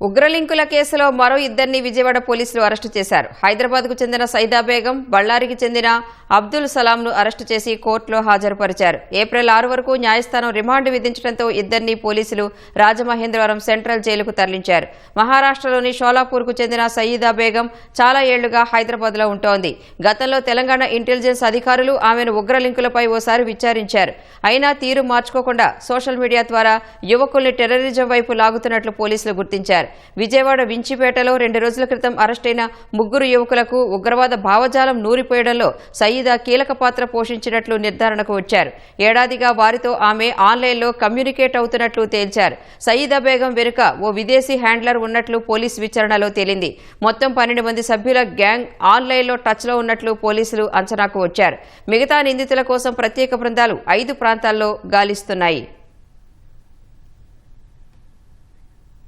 ఉగ్రలింకుల కేసులో మరో ఇద్దరిని విజయవాడ పోలీసులు అరెస్టు చేశారు. హైదరాబాద్కు చెందిన సైదా బేగం, బళ్ళారికి చెందిన అబ్దుల్ సలాంను అరెస్టు చేసి కోర్టులో హాజరుపరిచారు. ఏప్రిల్ 6 వరకు న్యాయస్థానం రిమాండ్ విధించడంతో ఇద్దరిని పోలీసులు రాజమహేంద్రవరం సెంట్రల్ జైలుకు తరలించారు. మహారాష్ట్రలోని షోలాపూర్కు చెందిన సయీదా బేగం చాలా ఏళ్లుగా హైదరాబాద్లో ఉంటోంది. గతంలో తెలంగాణ ఇంటెలిజెన్స్ అధికారులు ఆమెను ఉగ్రలింకులపై ఓసారి విచారించారు. అయినా తీరు మార్చుకోకుండా సోషల్ మీడియా ద్వారా యువకుల్ని టెర్రరిజం వైపు లాగుతున్నట్లు పోలీసులు గుర్తించారు. విజయవాడ వించిపేటలో 2 రోజుల క్రితం అరెస్టైన 3 యువకులకు ఉగ్రవాద భావజాలం నూరిపోయడంలో సయీదా కీలక పాత్ర పోషించినట్లు నిర్ధారణకు వచ్చారు. ఏడాదిగా వారితో ఆమె ఆన్లైన్లో కమ్యూనికేట్ అవుతున్నట్లు తేల్చారు. సయీదా బేగం వెనుక ఓ విదేశీ హ్యాండ్లర్ ఉన్నట్లు పోలీసు విచారణలో తేలింది. మొత్తం 12 మంది సభ్యుల గ్యాంగ్ ఆన్లైన్లో టచ్లో ఉన్నట్లు పోలీసులు అంచనాకు వచ్చారు. మిగతా నిందితుల కోసం ప్రత్యేక బృందాలు 5 ప్రాంతాల్లో గాలిస్తున్నాయి.